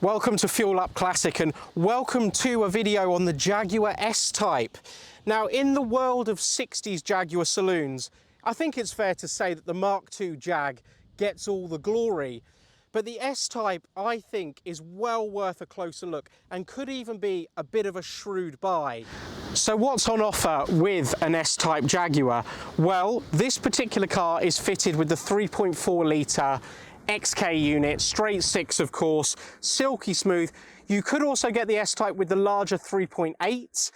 Welcome to Fuel Up Classic and welcome to a video on the Jaguar S-Type. Now, in the world of 60s Jaguar saloons, I think it's fair to say that the Mark II Jag gets all the glory. But the S-Type, I think, is well worth a closer look and could even be a bit of a shrewd buy. So what's on offer with an S-Type Jaguar? Well, this particular car is fitted with the 3.4 litre XK unit, straight six of course, silky smooth. You could also get the S-Type with the larger 3.8.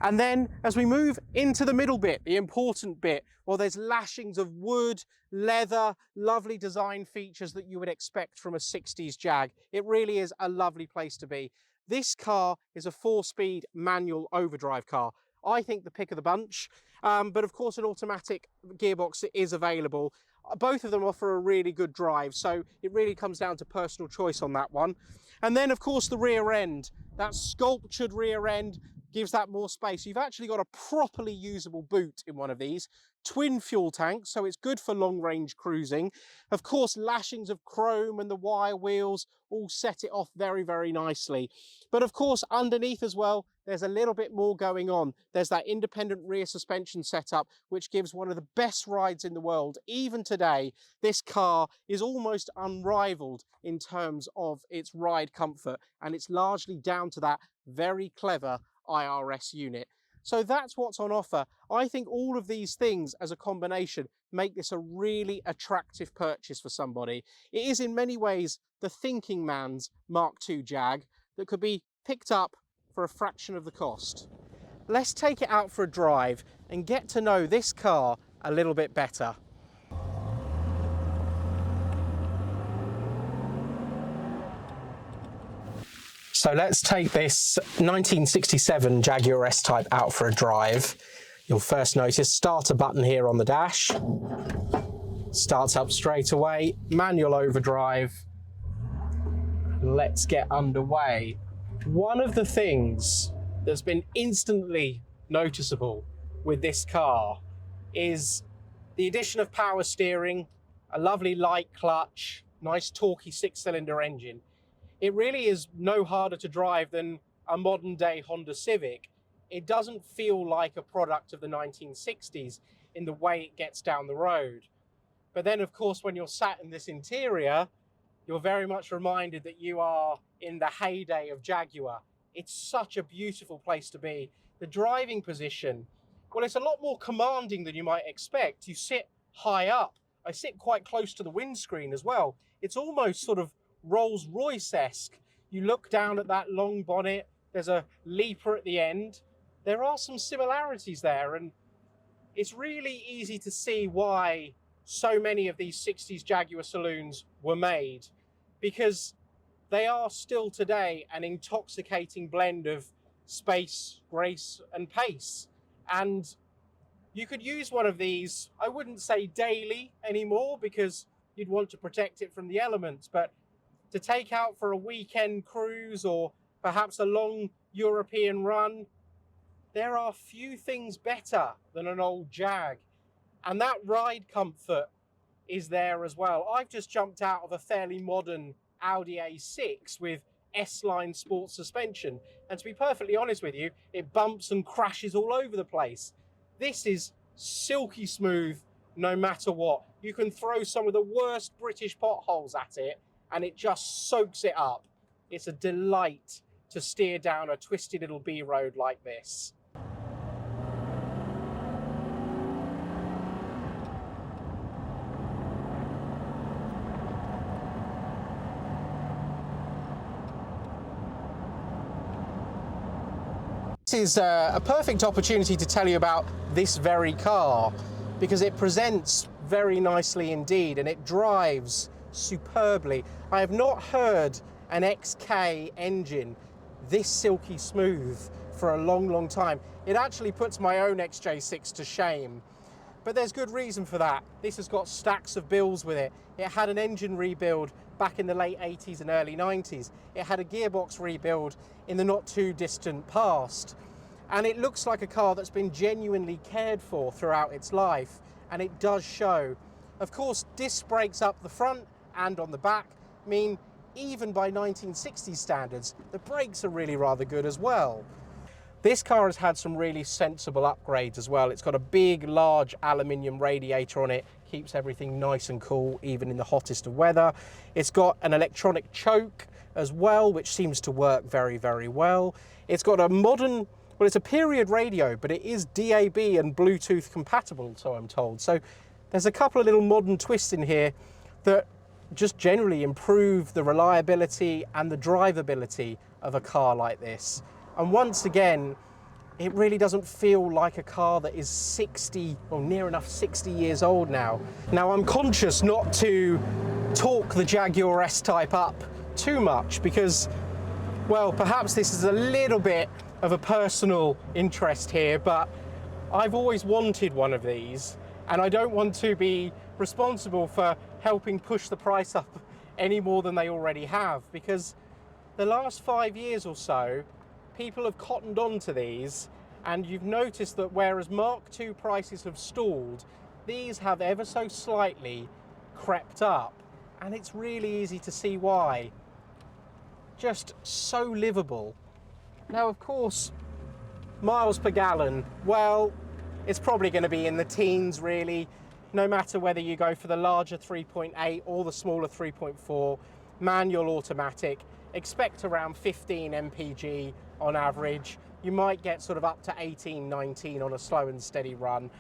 And then as we move into the middle bit, the important bit, well, there's lashings of wood, leather, lovely design features that you would expect from a 60s Jag. It really is a lovely place to be. This car is a 4-speed manual overdrive car. I think the pick of the bunch, but of course an automatic gearbox is available. Both of them offer a really good drive, so it really comes down to personal choice on that one. And then of course the rear end, that sculptured rear end gives that more space. You've actually got a properly usable boot in one of these. Twin fuel tanks, so it's good for long range cruising. Of course, lashings of chrome and the wire wheels all set it off very, very nicely. But of course, underneath as well, there's a little bit more going on. There's that independent rear suspension setup, which gives one of the best rides in the world. Even today, this car is almost unrivaled in terms of its ride comfort, and it's largely down to that very clever IRS unit. So that's what's on offer. I think all of these things as a combination make this a really attractive purchase for somebody. It is in many ways the thinking man's Mark II Jag that could be picked up for a fraction of the cost. Let's take it out for a drive and get to know this car a little bit better. So let's take this 1967 Jaguar S-Type out for a drive. You'll first notice starter button here on the dash. Starts up straight away, manual overdrive. Let's get underway. One of the things that's been instantly noticeable with this car is the addition of power steering, a lovely light clutch, nice torquey 6-cylinder engine. It really is no harder to drive than a modern day Honda Civic. It doesn't feel like a product of the 1960s in the way it gets down the road. But then of course, when you're sat in this interior, you're very much reminded that you are in the heyday of Jaguar. It's such a beautiful place to be. The driving position, well, it's a lot more commanding than you might expect. You sit high up. I sit quite close to the windscreen as well. It's almost sort of Rolls-Royce-esque. You look down at that long bonnet, there's a litre at the end. There are some similarities there, and it's really easy to see why so many of these 60s Jaguar saloons were made, because they are still today an intoxicating blend of space, grace and pace. And you could use one of these, I wouldn't say daily anymore because you'd want to protect it from the elements, but to take out for a weekend cruise or perhaps a long European run, there are few things better than an old Jag. And that ride comfort is there as well. I've just jumped out of a fairly modern Audi A6 with S-Line sports suspension. And to be perfectly honest with you, it bumps and crashes all over the place. This is silky smooth no matter what. You can throw some of the worst British potholes at it and it just soaks it up. It's a delight to steer down a twisty little B road like this. This is a perfect opportunity to tell you about this very car because it presents very nicely indeed and it drives superbly. I have not heard an XK engine this silky smooth for a long, long time. It actually puts my own XJ6 to shame, but there's good reason for that. This has got stacks of bills with it. It had an engine rebuild back in the late 80s and early 90s. It had a gearbox rebuild in the not too distant past. And it looks like a car that's been genuinely cared for throughout its life, and it does show. Of course, disc brakes up the front and on the back mean even by 1960s standards, the brakes are really rather good as well. This car has had some really sensible upgrades as well. It's got a big, large aluminium radiator on it, keeps everything nice and cool, even in the hottest of weather. It's got an electronic choke as well, which seems to work very, very well. It's got a modern, well, it's a period radio, but it is DAB and Bluetooth compatible, so I'm told. So there's a couple of little modern twists in here that just generally improve the reliability and the drivability of a car like this. And once again, it really doesn't feel like a car that is 60 or near enough 60 years old now. Now, I'm conscious not to talk the Jaguar S-Type up too much because, well, perhaps this is a little bit of a personal interest here, but I've always wanted one of these, and I don't want to be responsible for helping push the price up any more than they already have, because the last 5 years or so, people have cottoned on to these, and you've noticed that whereas Mark II prices have stalled, these have ever so slightly crept up, and it's really easy to see why. Just so livable. Now, of course, miles per gallon, well, it's probably going to be in the teens, really, no matter whether you go for the larger 3.8 or the smaller 3.4, manual, automatic. Expect around 15 mpg on average. You might get sort of up to 18, 19 on a slow and steady run.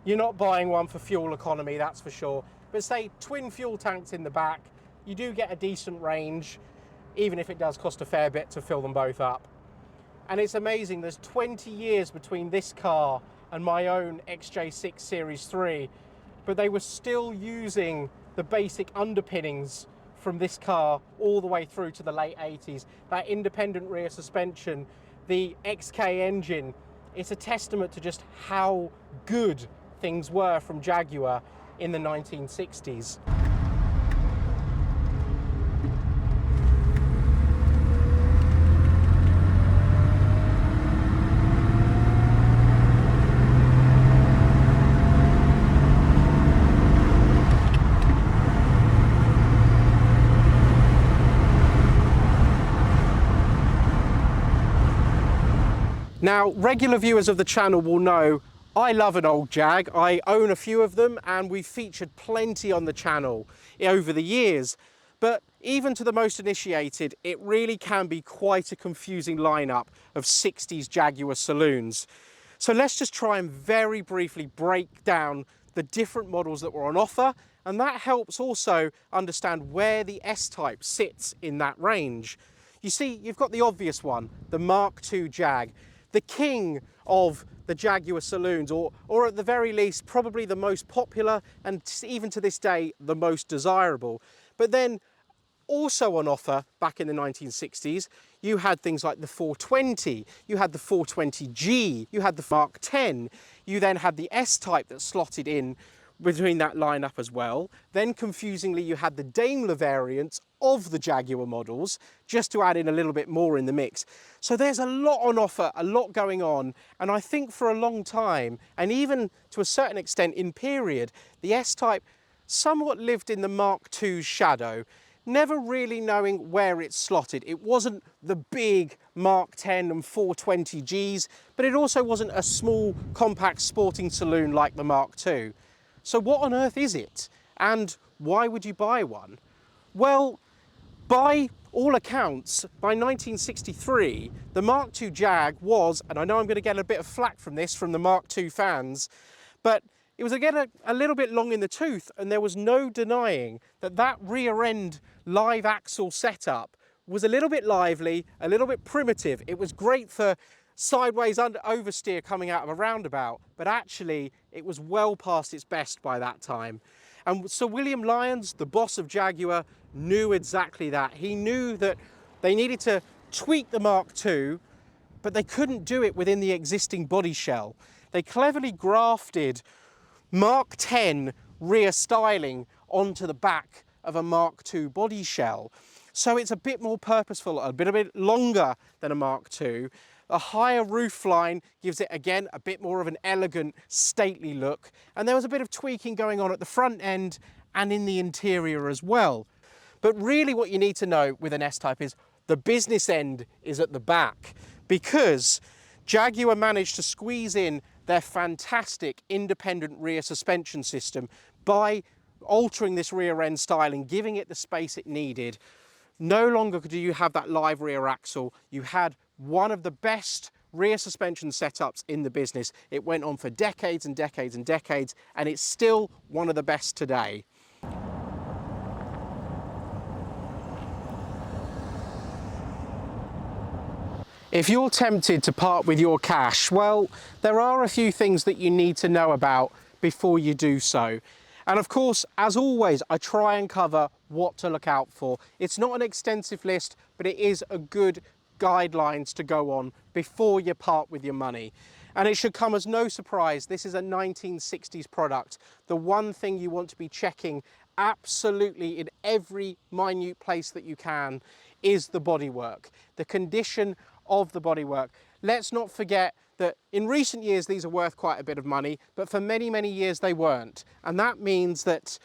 You're not buying one for fuel economy, that's for sure. But say twin fuel tanks in the back, you do get a decent range, even if it does cost a fair bit to fill them both up. And it's amazing, there's 20 years between this car and my own XJ6 Series 3, but they were still using the basic underpinnings from this car all the way through to the late 80s. That independent rear suspension, the XK engine, it's a testament to just how good things were from Jaguar in the 1960s. Now, regular viewers of the channel will know I love an old Jag. I own a few of them and we've featured plenty on the channel over the years. But even to the most initiated, it really can be quite a confusing lineup of 60s Jaguar saloons. So let's just try and very briefly break down the different models that were on offer, and that helps also understand where the S-Type sits in that range. You see, you've got the obvious one, the Mark II Jag, the king of the Jaguar saloons, or at the very least, probably the most popular and even to this day, the most desirable. But then also on offer back in the 1960s, you had things like the 420, you had the 420G, you had the Mark X, you then had the S-Type that slotted in between that lineup as well. Then confusingly, you had the Daimler variants of the Jaguar models, just to add in a little bit more in the mix. So there's a lot on offer, a lot going on, and I think for a long time, and even to a certain extent in period, the S-Type somewhat lived in the Mark II's shadow, never really knowing where it's slotted. It wasn't the big Mark X and 420Gs, but it also wasn't a small, compact sporting saloon like the Mark II. So what on earth is it? And why would you buy one? Well, by all accounts, by 1963, the Mark II Jag was, and I know I'm going to get a bit of flack from this from the Mark II fans, but it was again a little bit long in the tooth, and there was no denying that that rear end live axle setup was a little bit lively, a little bit primitive. It was great for sideways oversteer coming out of a roundabout, but actually it was well past its best by that time. And Sir William Lyons, the boss of Jaguar, knew exactly that. He knew that they needed to tweak the Mark II, but they couldn't do it within the existing body shell. They cleverly grafted Mark X rear styling onto the back of a Mark II body shell. So it's a bit more purposeful, a bit longer than a Mark II. A higher roof line gives it, again, a bit more of an elegant, stately look. And there was a bit of tweaking going on at the front end and in the interior as well. But really what you need to know with an S-Type is the business end is at the back, because Jaguar managed to squeeze in their fantastic independent rear suspension system by altering this rear end styling, giving it the space it needed. No longer do you have that live rear axle. You had one of the best rear suspension setups in the business. It went on for decades and decades and decades, and it's still one of the best today. If you're tempted to part with your cash, well, there are a few things that you need to know about before you do so. And of course, as always, I try and cover what to look out for. It's not an extensive list, but it is a good guidelines to go on before you part with your money. And it should come as no surprise, this is a 1960s product. The one thing you want to be checking absolutely in every minute place that you can is the bodywork, the condition of the bodywork. Let's not forget that in recent years these are worth quite a bit of money, but for many, many years they weren't. And that means that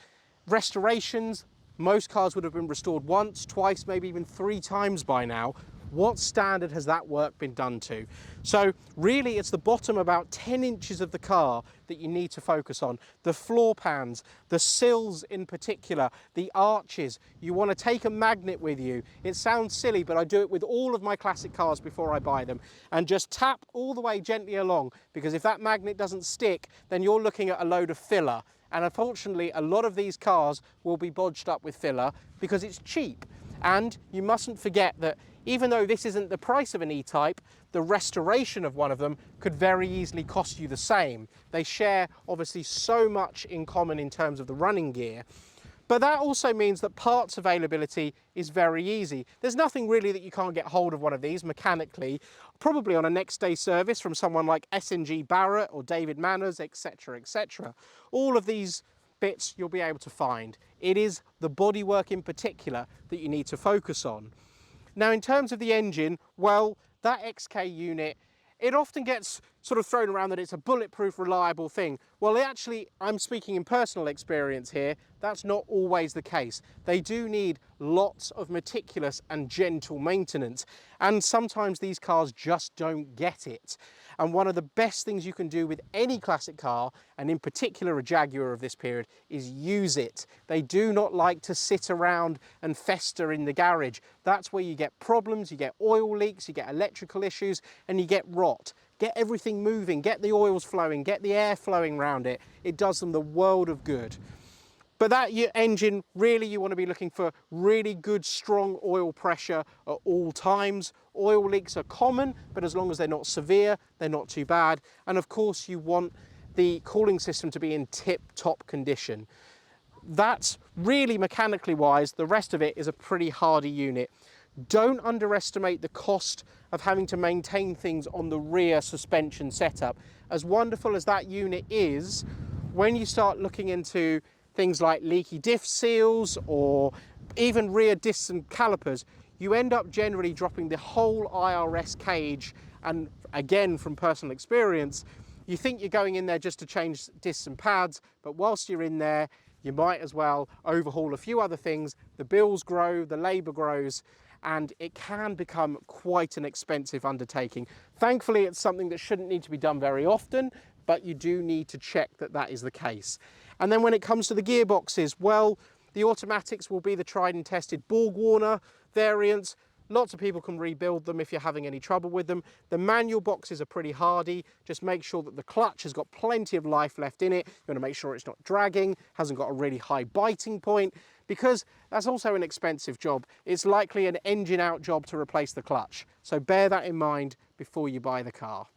restorations, most cars would have been restored once, twice, maybe even 3 times by now. What standard has that work been done to? So really it's the bottom about 10 inches of the car that you need to focus on. The floor pans, the sills in particular, the arches. You want to take a magnet with you. It sounds silly, but I do it with all of my classic cars before I buy them, and just tap all the way gently along, because if that magnet doesn't stick, then you're looking at a load of filler. And unfortunately, a lot of these cars will be bodged up with filler because it's cheap. And you mustn't forget that even though this isn't the price of an E-Type, the restoration of one of them could very easily cost you the same. They share obviously so much in common in terms of the running gear. But that also means that parts availability is very easy. There's nothing really that you can't get hold of one of these mechanically, probably on a next day service from someone like S&G Barrett or David Manners, etc., etc. All of these bits you'll be able to find. It is the bodywork in particular that you need to focus on. Now, in terms of the engine, well, that XK unit, it often gets sort of thrown around that it's a bulletproof, reliable thing. Well, actually, I'm speaking in personal experience here, that's not always the case. They do need lots of meticulous and gentle maintenance, and sometimes these cars just don't get it. And one of the best things you can do with any classic car, and in particular a Jaguar of this period, is use it. They do not like to sit around and fester in the garage. That's where you get problems, you get oil leaks, you get electrical issues, and you get rot. Get everything moving, get the oils flowing, get the air flowing around it. It does them the world of good. But that engine, really you want to be looking for really good, strong oil pressure at all times. Oil leaks are common, but as long as they're not severe, they're not too bad. And of course you want the cooling system to be in tip-top condition. That's really mechanically wise. The rest of it is a pretty hardy unit. Don't underestimate the cost of having to maintain things on the rear suspension setup. As wonderful as that unit is, when you start looking into things like leaky diff seals or even rear discs and calipers, you end up generally dropping the whole IRS cage. And again, from personal experience, you think you're going in there just to change discs and pads, but whilst you're in there, you might as well overhaul a few other things. The bills grow, the labour grows, and it can become quite an expensive undertaking. Thankfully, it's something that shouldn't need to be done very often, but you do need to check that that is the case. And then when it comes to the gearboxes, well, the automatics will be the tried and tested Borg-Warner variants. Lots of people can rebuild them if you're having any trouble with them. The manual boxes are pretty hardy. Just make sure that the clutch has got plenty of life left in it. You want to make sure it's not dragging, hasn't got a really high biting point, because that's also an expensive job. It's likely an engine out job to replace the clutch. So bear that in mind before you buy the car.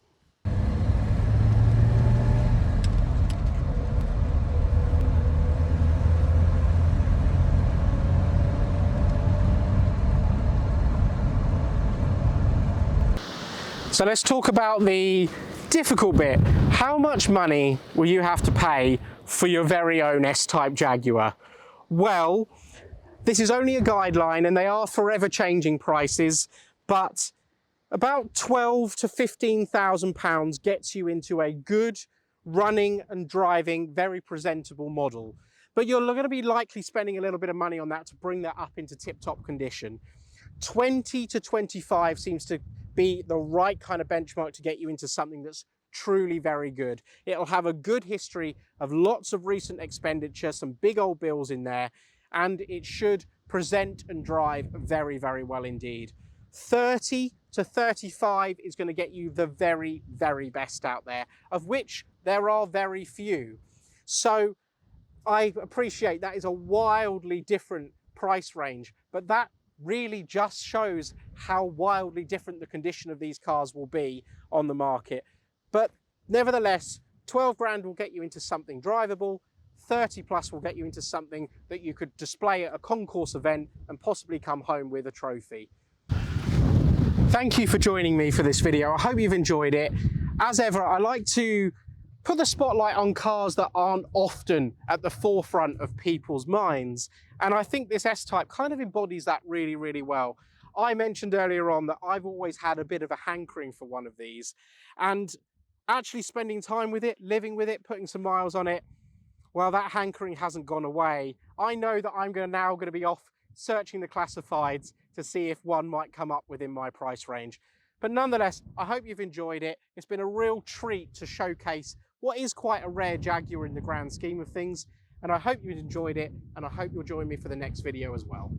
So let's talk about the difficult bit. How much money will you have to pay for your very own S-Type Jaguar? Well, this is only a guideline and they are forever changing prices, but about £12,000 to £15,000 gets you into a good running and driving, very presentable model. but you're going to be likely spending a little bit of money on that to bring that up into tip-top condition. 20 to 25 seems to be the right kind of benchmark to get you into something that's truly very good. It'll have a good history of lots of recent expenditure, some big old bills in there, and it should present and drive very, very well indeed. 30 to 35 is going to get you the very, very best out there, of which there are very few. So I appreciate that is a wildly different price range, but that really just shows how wildly different the condition of these cars will be on the market. But nevertheless, 12 grand will get you into something drivable, 30 plus will get you into something that you could display at a concourse event and possibly come home with a trophy. Thank you for joining me for this video. I hope you've enjoyed it. As ever, I like to put the spotlight on cars that aren't often at the forefront of people's minds. And I think this S-Type kind of embodies that really, really well. I mentioned earlier on that I've always had a bit of a hankering for one of these, and actually spending time with it, living with it, putting some miles on it, well, that hankering hasn't gone away. I know that I'm now going to be off searching the classifieds to see if one might come up within my price range. But nonetheless, I hope you've enjoyed it. It's been a real treat to showcase what is quite a rare Jaguar in the grand scheme of things. And I hope you've enjoyed it, and I hope you'll join me for the next video as well.